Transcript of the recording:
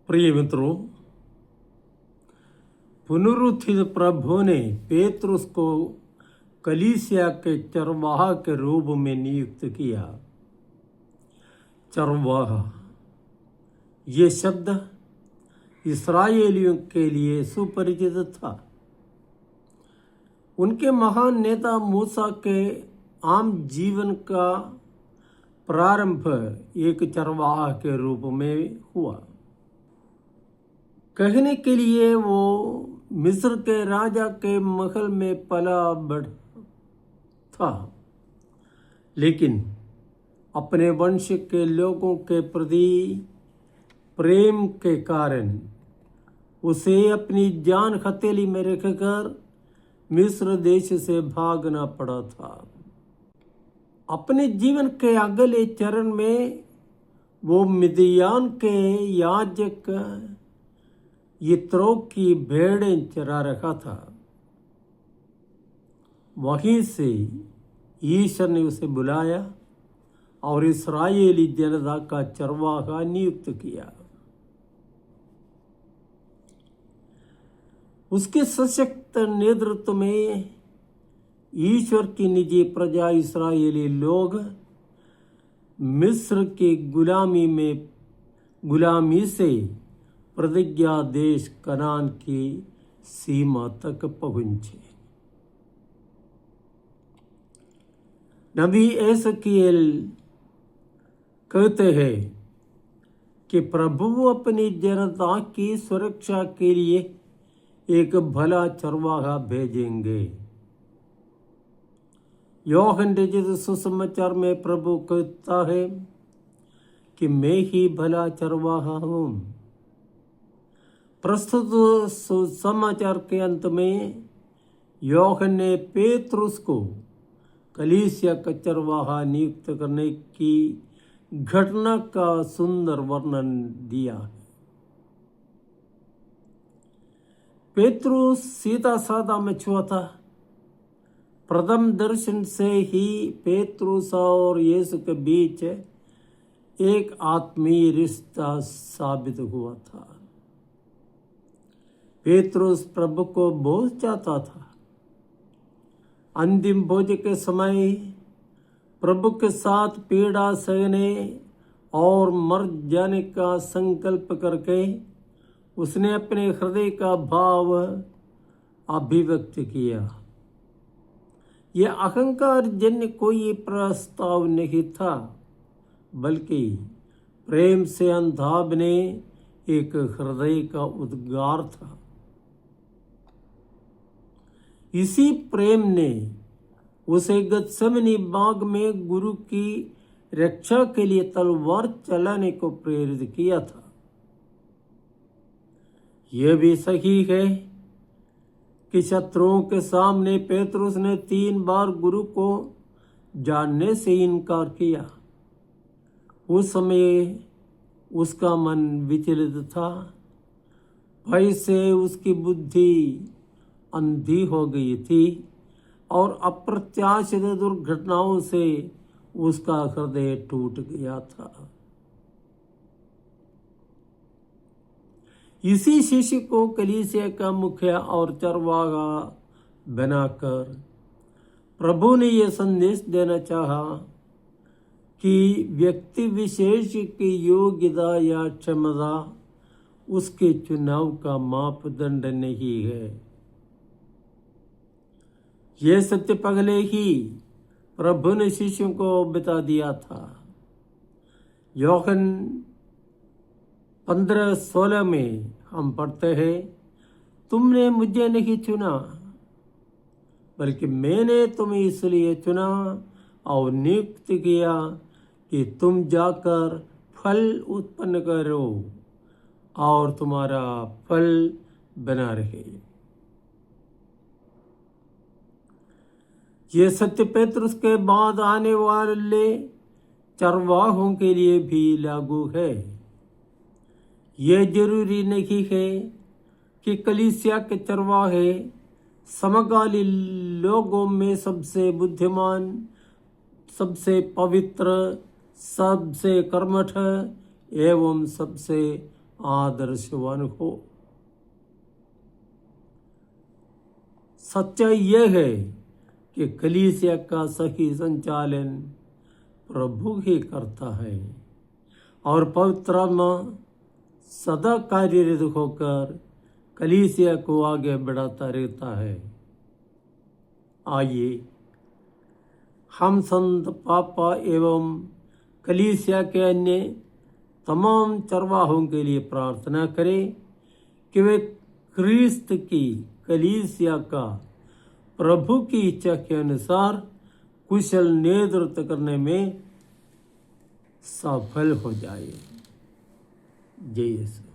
प्रिय मित्रों, पुनरुत्थित प्रभु ने पेतरुस को कलीसिया के चरवाहा के रूप में नियुक्त किया। चरवाहा ये शब्द इस्राएलियों के लिए सुपरिचित था। उनके महान नेता मूसा के आम जीवन का प्रारंभ एक चरवाहा के रूप में हुआ। कहने के लिए वो मिस्र के राजा के महल में पला बढ़ा था, लेकिन अपने वंश के लोगों के प्रति प्रेम के कारण उसे अपनी जान हथेली में रखकर मिस्र देश से भागना पड़ा था। अपने जीवन के अगले चरण में वो मिदियान के याजक यित्रो की भेड़ें चरा रखा था। वहीं से ईश्वर ने उसे बुलाया और इस्राएली जनता का चरवाहा नियुक्त किया। उसके सशक्त नेतृत्व में ईश्वर की निजी प्रजा इस्राएली लोग मिस्र की गुलामी से प्रतिज्ञा देश कनान की सीमा तक पहुंचे। नबी एसकीएल कहते हैं कि प्रभु अपनी जनता की सुरक्षा के लिए एक भला चरवाहा भेजेंगे। योहन रचित सुसमाचार में प्रभु कहता है कि मैं ही भला चरवाहा हूँ। प्रस्तुत सुसमाचार के अंत में योहन ने पेतरुस को कलीसिया का चरवाहा नियुक्त करने की घटना का सुंदर वर्णन दिया है। पेतरुस सीधा साधा मछुआ था। प्रथम दर्शन से ही पेतरुस और यीशु के बीच एक आत्मीय रिश्ता साबित हुआ था। पेतरुस प्रभु को बहुत चाहता था। अंतिम भोज के समय प्रभु के साथ पीड़ा सहने और मर जाने का संकल्प करके उसने अपने हृदय का भाव अभिव्यक्त किया। यह अहंकार जन्य कोई प्रस्ताव नहीं था, बल्कि प्रेम से अंधापने एक हृदय का उद्गार था। इसी प्रेम ने उसे गतसेमनी बाग में गुरु की रक्षा के लिए तलवार चलाने को प्रेरित किया था। यह भी सही है कि शत्रुओं के सामने पेतरुस ने 3 बार गुरु को जानने से इनकार किया। उस समय उसका मन विचलित था। भय से उसकी बुद्धि अंधी हो गई थी और अप्रत्याशित दुर्घटनाओं से उसका हृदय टूट गया था। इसी शिष्य को कलीसिया का मुखिया और चरवाहा बनाकर प्रभु ने यह संदेश देना चाहा कि व्यक्ति विशेष की योग्यता या क्षमता उसके चुनाव का मापदंड नहीं है। यह सत्य पहले ही प्रभु ने शिष्यों को बता दिया था। योहन 15:16 में हम पढ़ते हैं, तुमने मुझे नहीं चुना, बल्कि मैंने तुम्हें इसलिए चुना और नियुक्त किया कि तुम जाकर फल उत्पन्न करो और तुम्हारा फल बना रहे। ये सत्य पेतरुस के बाद आने वाले चरवाहों के लिए भी लागू है। यह जरूरी नहीं है कि कलीसिया के चरवाहे समकालीन लोगों में सबसे बुद्धिमान, सबसे पवित्र, सबसे कर्मठ एवं सबसे आदर्शवान हो। सच्चाई यह है कि कलीसिया का सही संचालन प्रभु ही करता है और पवित्र आत्मा सदा कार्यरत होकर कलीसिया को आगे बढ़ाता रहता है। आइए हम संत पापा एवं कलीसिया के अन्य तमाम चरवाहों के लिए प्रार्थना करें कि वे क्रिस्त की कलीसिया का प्रभु की इच्छा के अनुसार कुशल नेतृत्व करने में सफल हो जाए। जय यीशु।